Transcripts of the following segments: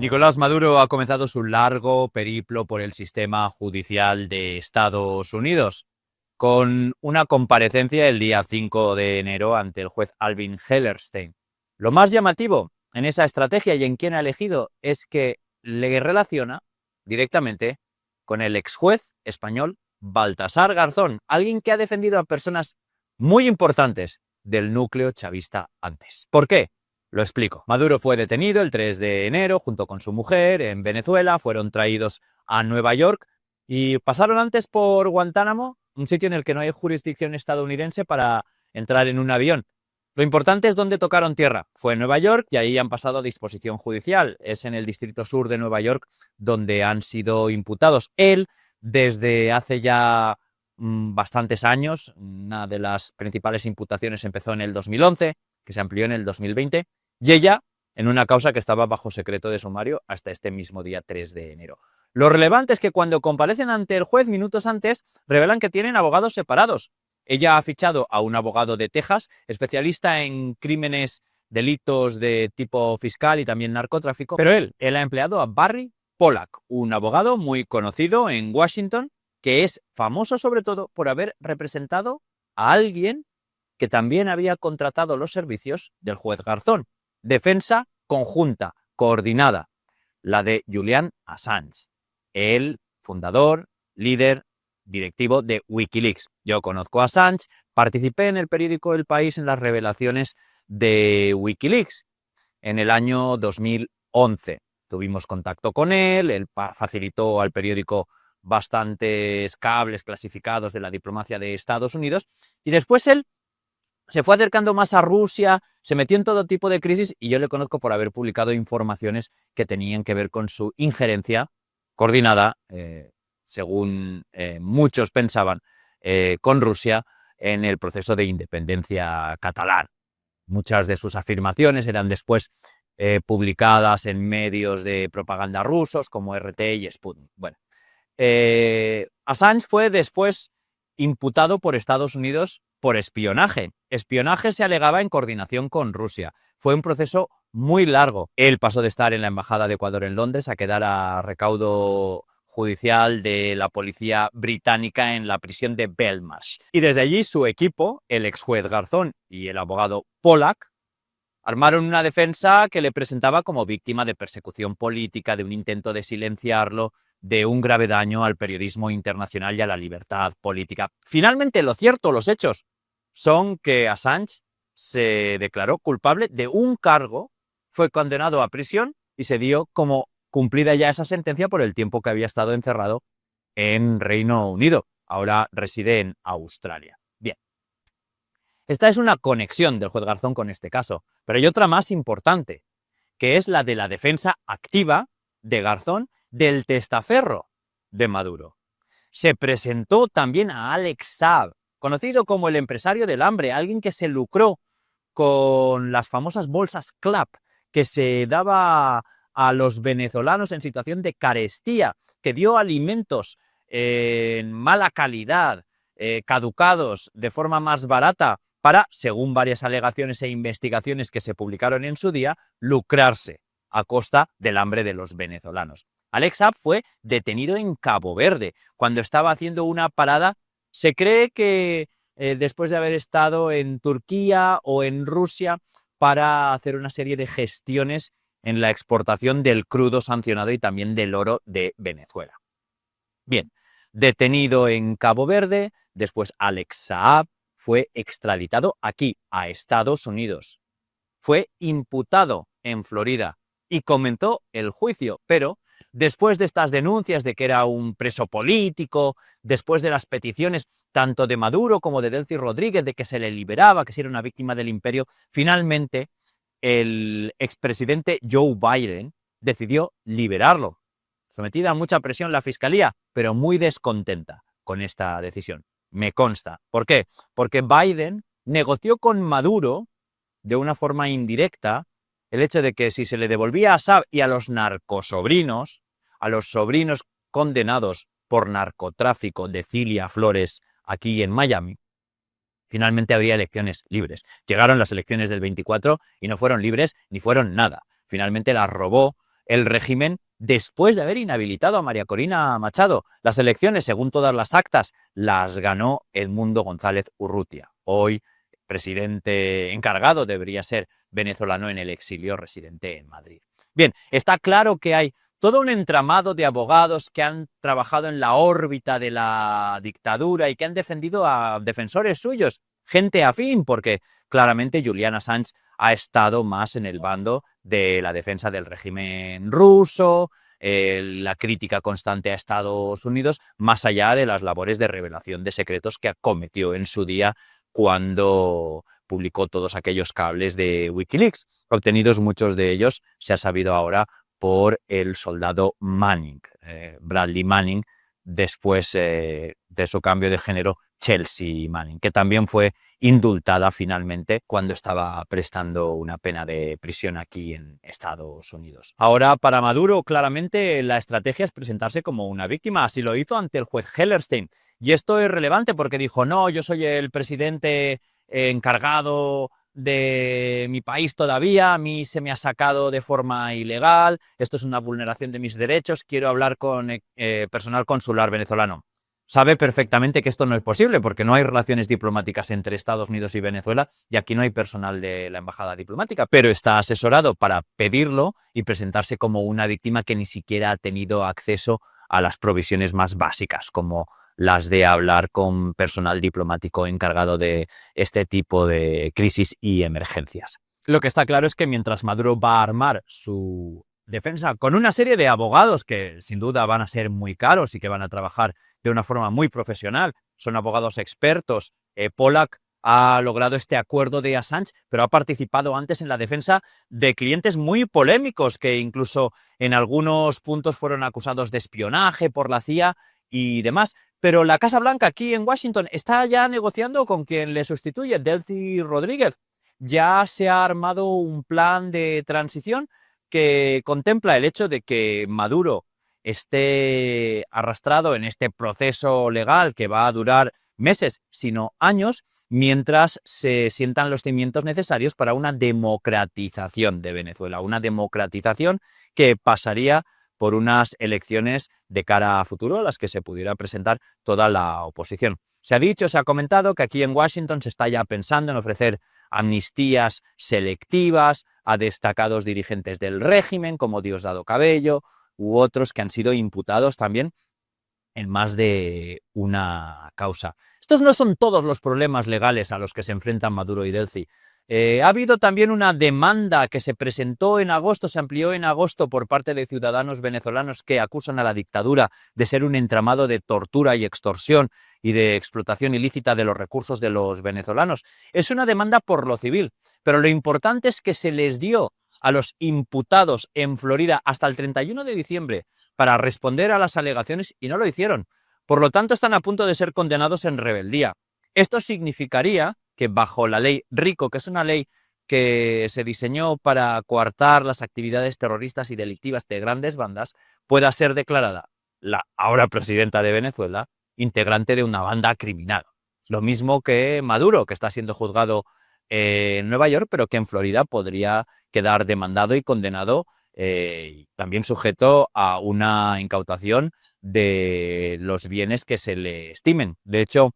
Nicolás Maduro ha comenzado su largo periplo por el sistema judicial de Estados Unidos, con una comparecencia el día 5 de enero ante el juez Alvin Hellerstein. Lo más llamativo en esa estrategia y en quién ha elegido es que le relaciona directamente con el ex juez español Baltasar Garzón, alguien que ha defendido a personas muy importantes del núcleo chavista antes. ¿Por qué? Lo explico. Maduro fue detenido el 3 de enero junto con su mujer en Venezuela, fueron traídos a Nueva York y pasaron antes por Guantánamo, un sitio en el que no hay jurisdicción estadounidense para entrar en un avión. Lo importante es dónde tocaron tierra. Fue en Nueva York y ahí han pasado a disposición judicial. Es en el distrito sur de Nueva York donde han sido imputados. Él, desde hace ya bastantes años, una de las principales imputaciones empezó en el 2011, que se amplió en el 2020, y ella en una causa que estaba bajo secreto de sumario hasta este mismo día 3 de enero. Lo relevante es que cuando comparecen ante el juez minutos antes, revelan que tienen abogados separados. Ella ha fichado a un abogado de Texas, especialista en crímenes, delitos de tipo fiscal y también narcotráfico, pero él ha empleado a Barry Pollack, un abogado muy conocido en Washington, que es famoso sobre todo por haber representado a alguien que también había contratado los servicios del juez Garzón. Defensa conjunta, coordinada, la de Julian Assange, el fundador, líder, directivo de Wikileaks. Yo conozco a Assange, participé en el periódico El País en las revelaciones de Wikileaks en el año 2011. Tuvimos contacto con él facilitó al periódico bastantes cables clasificados de la diplomacia de Estados Unidos y después él se fue acercando más a Rusia, se metió en todo tipo de crisis y yo le conozco por haber publicado informaciones que tenían que ver con su injerencia coordinada, según muchos pensaban, con Rusia en el proceso de independencia catalán. Muchas de sus afirmaciones eran después publicadas en medios de propaganda rusos como RT y Sputnik. Bueno, Assange fue después imputado por Estados Unidos por espionaje. Espionaje se alegaba en coordinación con Rusia. Fue un proceso muy largo. Él pasó de estar en la Embajada de Ecuador en Londres a quedar a recaudo judicial de la policía británica en la prisión de Belmarsh. Y desde allí su equipo, el ex juez Garzón y el abogado Pollack, armaron una defensa que le presentaba como víctima de persecución política, de un intento de silenciarlo, de un grave daño al periodismo internacional y a la libertad política. Finalmente, lo cierto, los hechos, son que Assange se declaró culpable de un cargo, fue condenado a prisión y se dio como cumplida ya esa sentencia por el tiempo que había estado encerrado en Reino Unido. Ahora reside en Australia. Bien. Esta es una conexión del juez Garzón con este caso, pero hay otra más importante, que es la de la defensa activa de Garzón del testaferro de Maduro. Se presentó también a Alex Saab, conocido como el empresario del hambre, alguien que se lucró con las famosas bolsas CLAP, que se daba a los venezolanos en situación de carestía, que dio alimentos en mala calidad, caducados, de forma más barata, para, según varias alegaciones e investigaciones que se publicaron en su día, lucrarse a costa del hambre de los venezolanos. Alex Saab fue detenido en Cabo Verde cuando estaba haciendo una parada. Se cree que después de haber estado en Turquía o en Rusia para hacer una serie de gestiones en la exportación del crudo sancionado y también del oro de Venezuela. Bien, detenido en Cabo Verde, después Alex Saab fue extraditado aquí, a Estados Unidos. Fue imputado en Florida y comenzó el juicio, pero después de estas denuncias de que era un preso político, después de las peticiones tanto de Maduro como de Delcy Rodríguez de que se le liberaba, que si era una víctima del imperio, finalmente el expresidente Joe Biden decidió liberarlo. Sometida a mucha presión la fiscalía, pero muy descontenta con esta decisión. Me consta. ¿Por qué? Porque Biden negoció con Maduro de una forma indirecta el hecho de que si se le devolvía a Saab y a los narcosobrinos, a los sobrinos condenados por narcotráfico de Cilia Flores aquí en Miami, finalmente habría elecciones libres. Llegaron las elecciones del 24 y no fueron libres ni fueron nada. Finalmente las robó el régimen después de haber inhabilitado a María Corina Machado. Las elecciones, según todas las actas, las ganó Edmundo González Urrutia. Hoy presidente encargado debería ser venezolano en el exilio, residente en Madrid. Bien, está claro que hay todo un entramado de abogados que han trabajado en la órbita de la dictadura y que han defendido a defensores suyos, gente afín, porque claramente Julian Assange ha estado más en el bando de la defensa del régimen ruso, la crítica constante a Estados Unidos, más allá de las labores de revelación de secretos que acometió en su día cuando publicó todos aquellos cables de Wikileaks, obtenidos muchos de ellos, se ha sabido ahora, por el soldado Manning, Bradley Manning, después de su cambio de género, Chelsea Manning, que también fue indultada finalmente cuando estaba prestando una pena de prisión aquí en Estados Unidos. Ahora, para Maduro, claramente la estrategia es presentarse como una víctima. Así lo hizo ante el juez Hellerstein. Y esto es relevante porque dijo, no, yo soy el presidente encargado de mi país todavía, a mí se me ha sacado de forma ilegal, esto es una vulneración de mis derechos, quiero hablar con personal consular venezolano. Sabe perfectamente que esto no es posible porque no hay relaciones diplomáticas entre Estados Unidos y Venezuela y aquí no hay personal de la embajada diplomática, pero está asesorado para pedirlo y presentarse como una víctima que ni siquiera ha tenido acceso a las provisiones más básicas, como las de hablar con personal diplomático encargado de este tipo de crisis y emergencias. Lo que está claro es que mientras Maduro va a armar su defensa con una serie de abogados que sin duda van a ser muy caros y que van a trabajar de una forma muy profesional, son abogados expertos, Pollack ha logrado este acuerdo de Assange, pero ha participado antes en la defensa de clientes muy polémicos que incluso en algunos puntos fueron acusados de espionaje por la CIA y demás. Pero la Casa Blanca aquí en Washington está ya negociando con quien le sustituye, Delcy Rodríguez. Ya se ha armado un plan de transición que contempla el hecho de que Maduro esté arrastrado en este proceso legal que va a durar meses, sino años, mientras se sientan los cimientos necesarios para una democratización de Venezuela, una democratización que pasaría por unas elecciones de cara a futuro a las que se pudiera presentar toda la oposición. Se ha dicho, se ha comentado que aquí en Washington se está ya pensando en ofrecer amnistías selectivas a destacados dirigentes del régimen, como Diosdado Cabello, u otros que han sido imputados también en más de una causa. Estos no son todos los problemas legales a los que se enfrentan Maduro y Delcy. Ha habido también una demanda que se presentó en agosto, se amplió en agosto por parte de ciudadanos venezolanos que acusan a la dictadura de ser un entramado de tortura y extorsión y de explotación ilícita de los recursos de los venezolanos. Es una demanda por lo civil, pero lo importante es que se les dio a los imputados en Florida hasta el 31 de diciembre para responder a las alegaciones y no lo hicieron. Por lo tanto, están a punto de ser condenados en rebeldía. Esto significaría que bajo la ley RICO, que es una ley que se diseñó para coartar las actividades terroristas y delictivas de grandes bandas, pueda ser declarada la ahora presidenta de Venezuela integrante de una banda criminal. Lo mismo que Maduro, que está siendo juzgado en Nueva York, pero que en Florida podría quedar demandado y condenado, también sujeto a una incautación de los bienes que se le estimen. De hecho,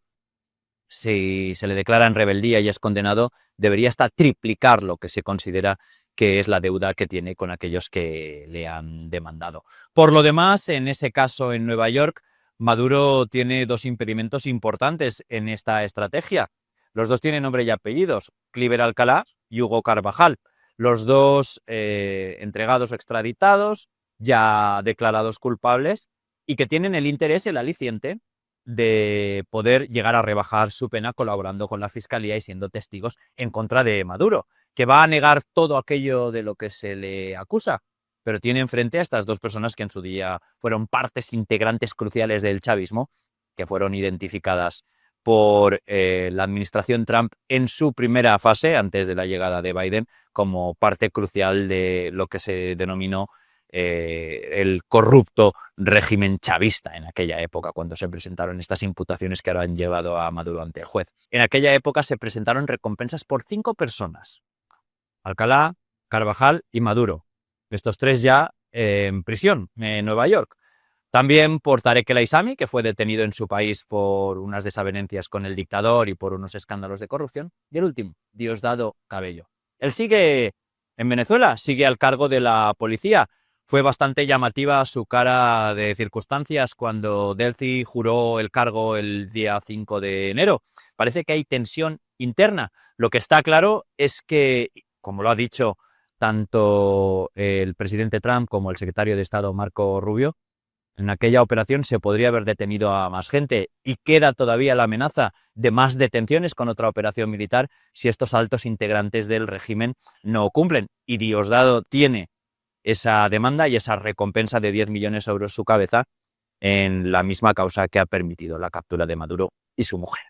si se le declara en rebeldía y es condenado, debería hasta triplicar lo que se considera que es la deuda que tiene con aquellos que le han demandado. Por lo demás, en ese caso en Nueva York, Maduro tiene dos impedimentos importantes en esta estrategia. Los dos tienen nombre y apellidos, Cliver Alcalá y Hugo Carvajal. Los dos entregados o extraditados, ya declarados culpables, y que tienen el interés, el aliciente, de poder llegar a rebajar su pena colaborando con la Fiscalía y siendo testigos en contra de Maduro, que va a negar todo aquello de lo que se le acusa, pero tiene enfrente a estas dos personas que en su día fueron partes integrantes cruciales del chavismo, que fueron identificadas por la administración Trump en su primera fase, antes de la llegada de Biden, como parte crucial de lo que se denominó el corrupto régimen chavista en aquella época, cuando se presentaron estas imputaciones que ahora han llevado a Maduro ante el juez. En aquella época se presentaron recompensas por 5 personas, Alcalá, Carvajal y Maduro. Estos tres ya en prisión en Nueva York. También por Tarek El Aissami, que fue detenido en su país por unas desavenencias con el dictador y por unos escándalos de corrupción. Y el último, Diosdado Cabello. Él sigue en Venezuela, sigue al cargo de la policía. Fue bastante llamativa su cara de circunstancias cuando Delcy juró el cargo el día 5 de enero. Parece que hay tensión interna. Lo que está claro es que, como lo ha dicho tanto el presidente Trump como el secretario de Estado Marco Rubio, en aquella operación se podría haber detenido a más gente y queda todavía la amenaza de más detenciones con otra operación militar si estos altos integrantes del régimen no cumplen. Y Diosdado tiene esa demanda y esa recompensa de 10 millones de euros su cabeza en la misma causa que ha permitido la captura de Maduro y su mujer.